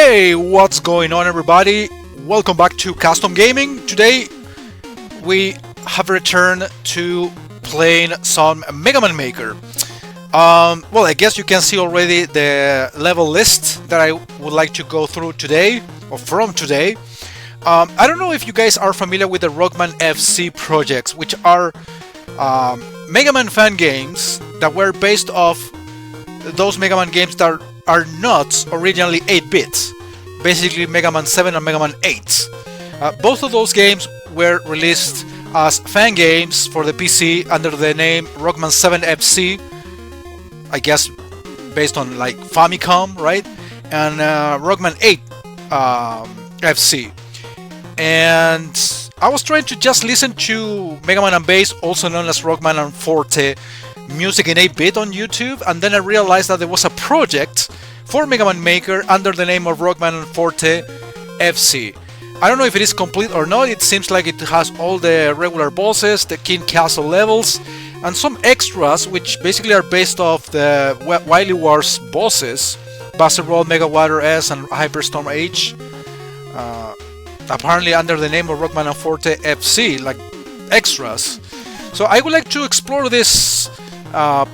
Hey, what's going on, everybody? Welcome back to Custom Gaming. Today we have returned to playing some Mega Man Maker. Well, I guess you can see already the level list that I would like to go through today, or from today. I don't know if you guys are familiar with the Rockman FC projects, which are Mega Man fan games that were based off those Mega Man games that are not originally 8-bit, basically Mega Man 7 and Mega Man 8. Both of those games were released as fan games for the PC under the name Rockman 7 FC, I guess based on like Famicom, right? And Rockman 8 FC. And I was trying to just listen to Mega Man and Bass, also known as Rockman and Forte, music in 8-bit on YouTube, and then I realized that there was a project for Mega Man Maker under the name of Rockman and Forte FC. I don't know if it is complete or not. It seems like it has all the regular bosses, the King Castle levels, and some extras which basically are based off the Wily Wars bosses, Buster Roll, Mega Water S, and Hyperstorm H. Apparently under the name of Rockman and Forte FC, like extras. So I would like to explore this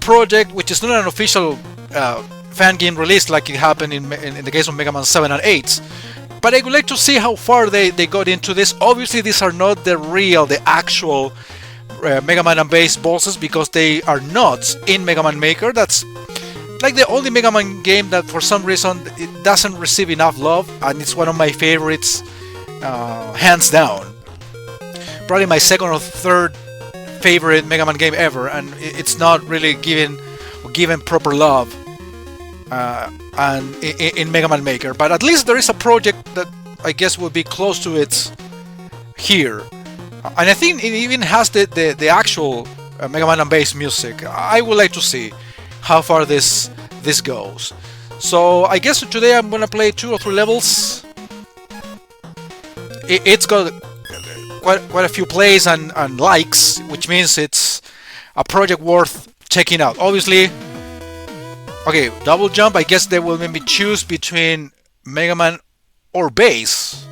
project, which is not an official fan game release like it happened in the case of Mega Man 7 and 8. But I would like to see how far they got into this. Obviously these are not the actual Mega Man and Bass bosses, because they are not in Mega Man Maker. That's like the only Mega Man game that for some reason it doesn't receive enough love, and it's one of my favorites, hands down. Probably my second or third favorite Mega Man game ever, and it's not really given proper love and in Mega Man Maker. But at least there is a project that I guess will be close to it here, and I think it even has the actual Mega Man and Bass music. I would like to see how far this goes. So I guess today I'm gonna play 2 or 3 levels. It's got quite a few plays and likes, which means it's a project worth checking out. Obviously, okay, double jump. I guess they will maybe choose between Mega Man or Bass,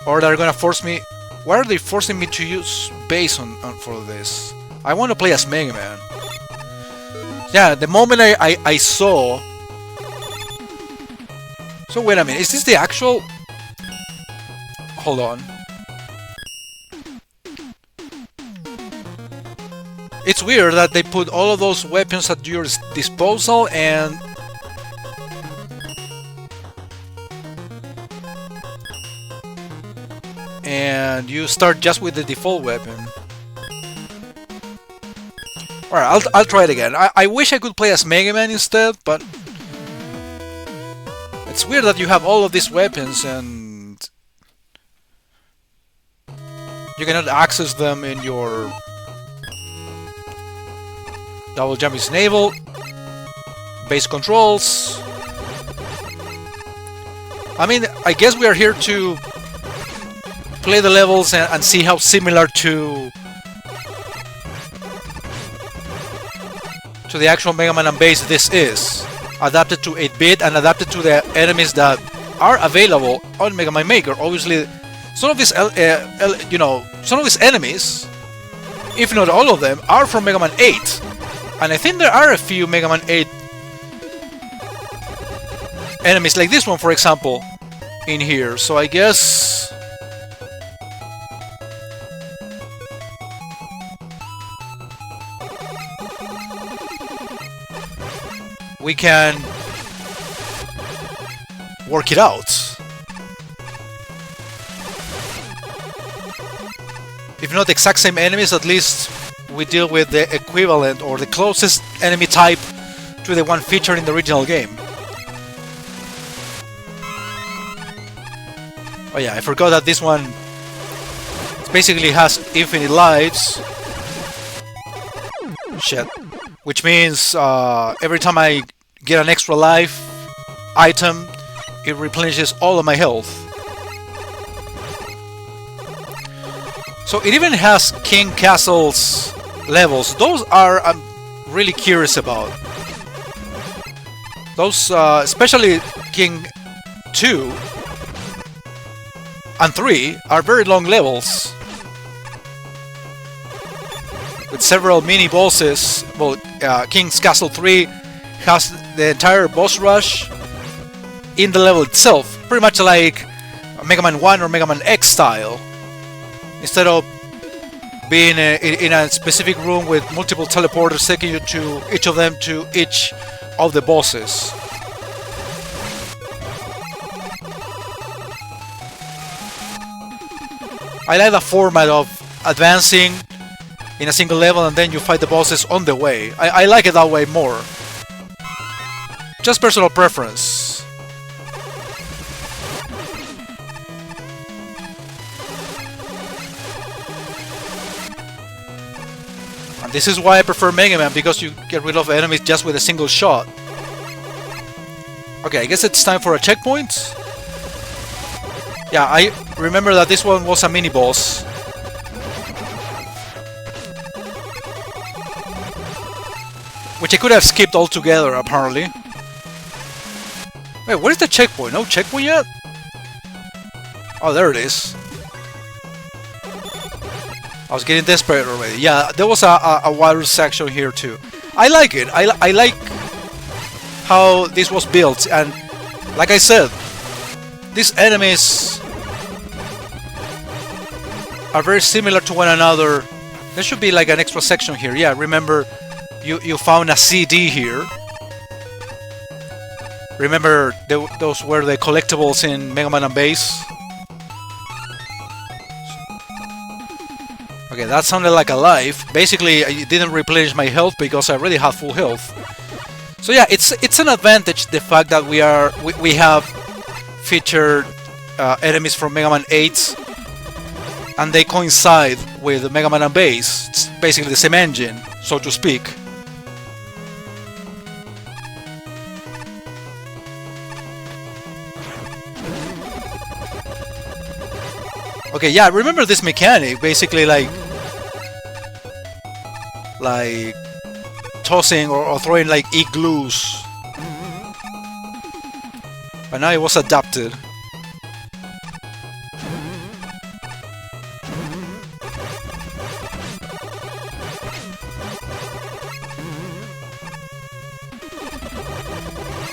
or they're gonna force me. Why are they forcing me to use Bass on for this? I want to play as Mega Man. Yeah, the moment I saw. So wait a minute, is this the actual? Hold on. It's weird that they put all of those weapons at your disposal and you start just with the default weapon. Alright, I'll try it again. I wish I could play as Mega Man instead, but it's weird that you have all of these weapons and you cannot access them in your double jump is enabled. Base controls. I mean, I guess we are here to play the levels and see how similar to the actual Mega Man and Bass this is. Adapted to 8-bit and adapted to the enemies that are available on Mega Man Maker. Obviously, some of these enemies, if not all of them, are from Mega Man 8. And I think there are a few Mega Man 8 enemies, like this one, for example, in here. So I guess we can work it out. If not the exact same enemies, at least we deal with the equivalent or the closest enemy type to the one featured in the original game. Oh yeah, I forgot that this one basically has infinite lives. Shit. Which means every time I get an extra life item, it replenishes all of my health. So it even has King Castle's levels. Those are I'm really curious about. Those, especially King 2 and 3 are very long levels with several mini bosses. Well, King's Castle 3 has the entire boss rush in the level itself, pretty much like Mega Man 1 or Mega Man X style. Instead of being in a specific room with multiple teleporters taking you to each of them to each of the bosses. I like the format of advancing in a single level and then you fight the bosses on the way. I like it that way more. Just personal preference. And this is why I prefer Mega Man, because you get rid of enemies just with a single shot. Okay, I guess it's time for a checkpoint. Yeah, I remember that this one was a mini-boss. Which I could have skipped altogether, apparently. Wait, where's the checkpoint? No checkpoint yet? Oh, there it is. I was getting desperate already. Yeah, there was a water section here too. I like it. I like how this was built, and like I said, these enemies are very similar to one another. There should be like an extra section here. Yeah, remember you found a CD here. Remember those were the collectibles in Mega Man and Base? Okay, that sounded like a life. Basically, I didn't replenish my health because I already had full health. So yeah, it's an advantage, the fact that we have featured enemies from Mega Man 8, and they coincide with Mega Man and Base. It's basically the same engine, so to speak. Okay, yeah, remember this mechanic, basically like tossing or throwing like igloos. But now it was adapted. I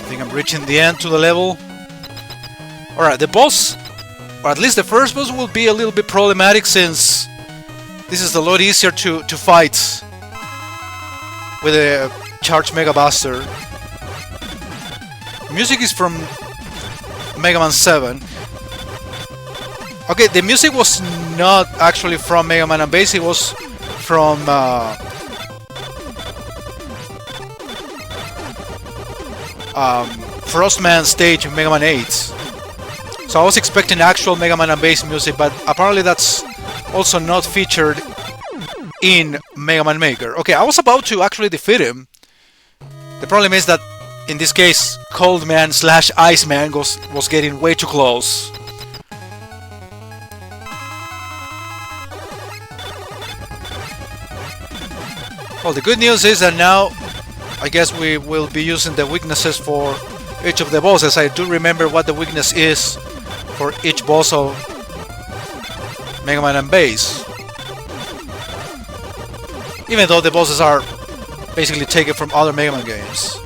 think I'm reaching the end to the level. Alright, the boss, or at least the first boss, will be a little bit problematic since this is a lot easier to fight with a charged Mega Buster. Music is from Mega Man 7. Okay, the music was not actually from Mega Man and Base, it was from Frostman stage in Mega Man 8. So I was expecting actual Mega Man and Base music, but apparently that's also not featured in Mega Man Maker. Okay, I was about to actually defeat him. The problem is that in this case, Cold Man / Ice Man was getting way too close. Well, the good news is that now I guess we will be using the weaknesses for each of the bosses. I do remember what the weakness is for each boss of Mega Man and Base. Even though the bosses are basically taken from other Mega Man games.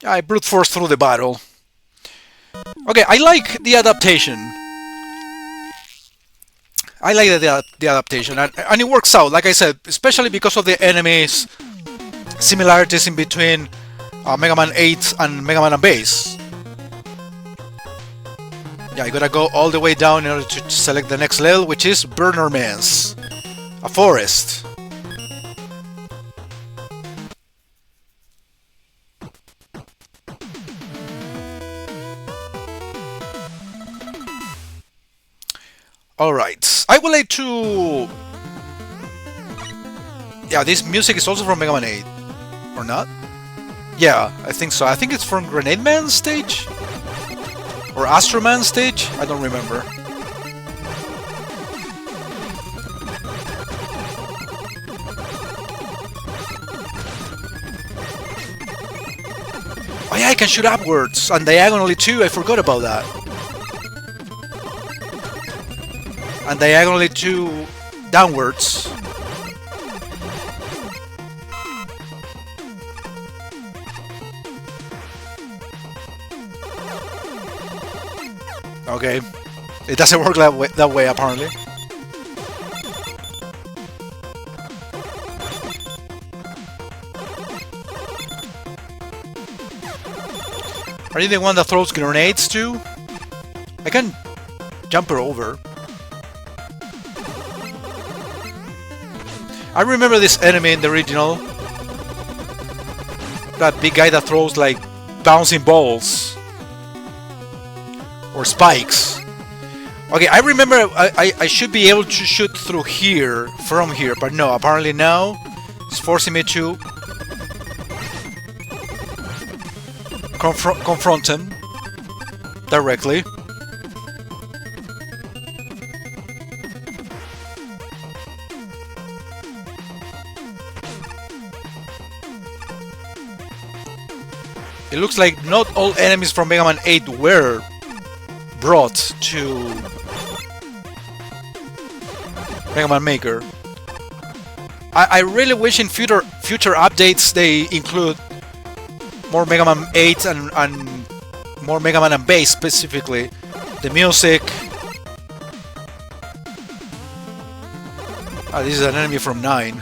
I brute force through the battle. Okay, I like the adaptation. I like the adaptation, and it works out, like I said, especially because of the enemies' similarities in between Mega Man 8 and Mega Man and Base. Yeah, you gotta go all the way down in order to select the next level, which is Burner Man's, a forest. Alright, I would like to... Yeah, this music is also from Mega Man 8. Or not? Yeah, I think so. I think it's from Grenade Man's stage? Or Astro Man's stage? I don't remember. I can shoot upwards and diagonally too. I forgot about that. And diagonally too, downwards. Okay, it doesn't work that way apparently. Are you the one that throws grenades too? I can jump her over. I remember this enemy in the original. That big guy that throws like bouncing balls. Or spikes. Okay, I remember I should be able to shoot through here, from here, but no, apparently now it's forcing me to confront him directly. It looks like not all enemies from Mega Man 8 were brought to Mega Man Maker. I really wish in future updates they include more Mega Man 8 and more Mega Man and Bass specifically. The music. Ah, this is an enemy from 9.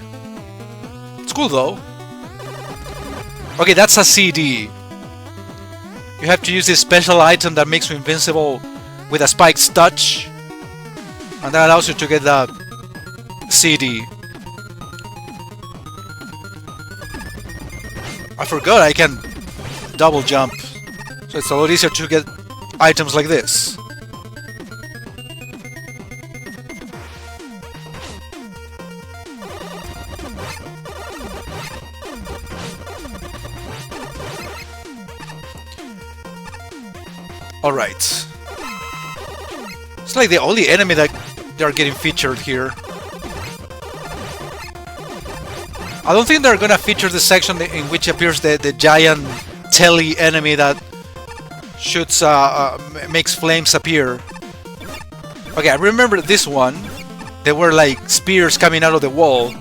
It's cool though. Okay, that's a CD. You have to use this special item that makes you invincible with a Spike's touch, and that allows you to get the CD. I forgot I can double jump, so it's a lot easier to get items like this. Alright. It's like the only enemy that they are getting featured here. I don't think they're gonna feature the section in which appears the giant telly enemy that shoots, makes flames appear. Okay, I remember this one. There were like spears coming out of the wall.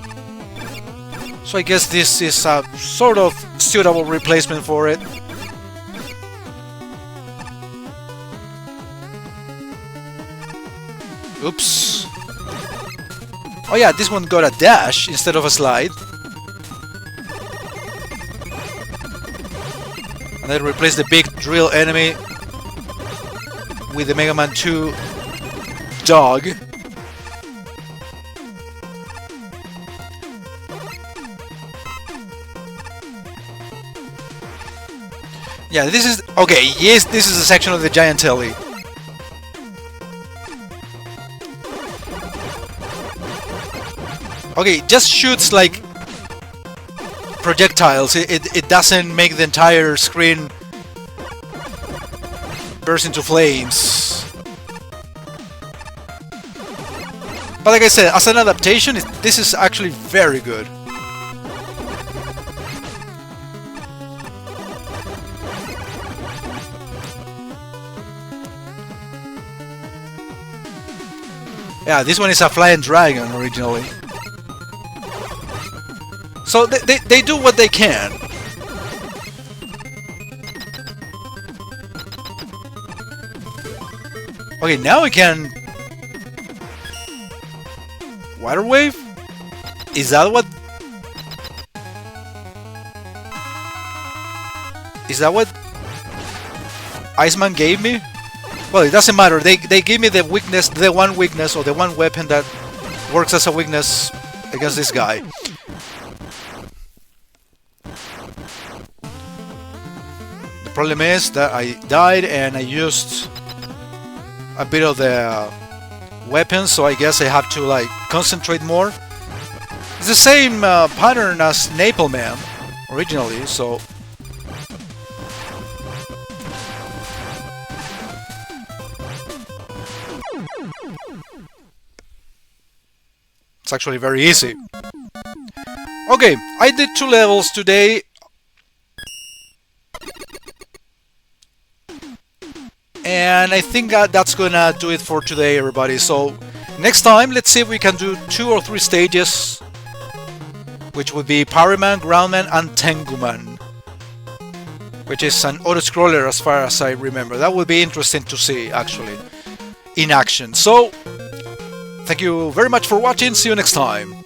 So I guess this is a sort of suitable replacement for it. Oops. Oh yeah, this one got a dash instead of a slide. And then replace the big drill enemy with the Mega Man 2 dog. Yeah, this is... Okay, yes, this is a section of the giant telly. Okay, it just shoots like projectiles. It doesn't make the entire screen burst into flames. But like I said, as an adaptation, this is actually very good. Yeah, this one is a flying dragon originally. So they do what they can. Okay, now we can... Water wave? Is that what... Is that what Iceman gave me? Well, it doesn't matter. They gave me the weakness, the one weakness, or the one weapon that works as a weakness against this guy. The problem is that I died and I used a bit of the weapon, so I guess I have to like concentrate more. It's the same pattern as Napalm Man originally, so... It's actually very easy. Okay, I did 2 levels today. And I think that's gonna do it for today, everybody. So next time, let's see if we can do 2 or 3 stages, which would be Powerman, Groundman, and Tenguman, which is an auto-scroller as far as I remember. That would be interesting to see, actually, in action. So, thank you very much for watching. See you next time.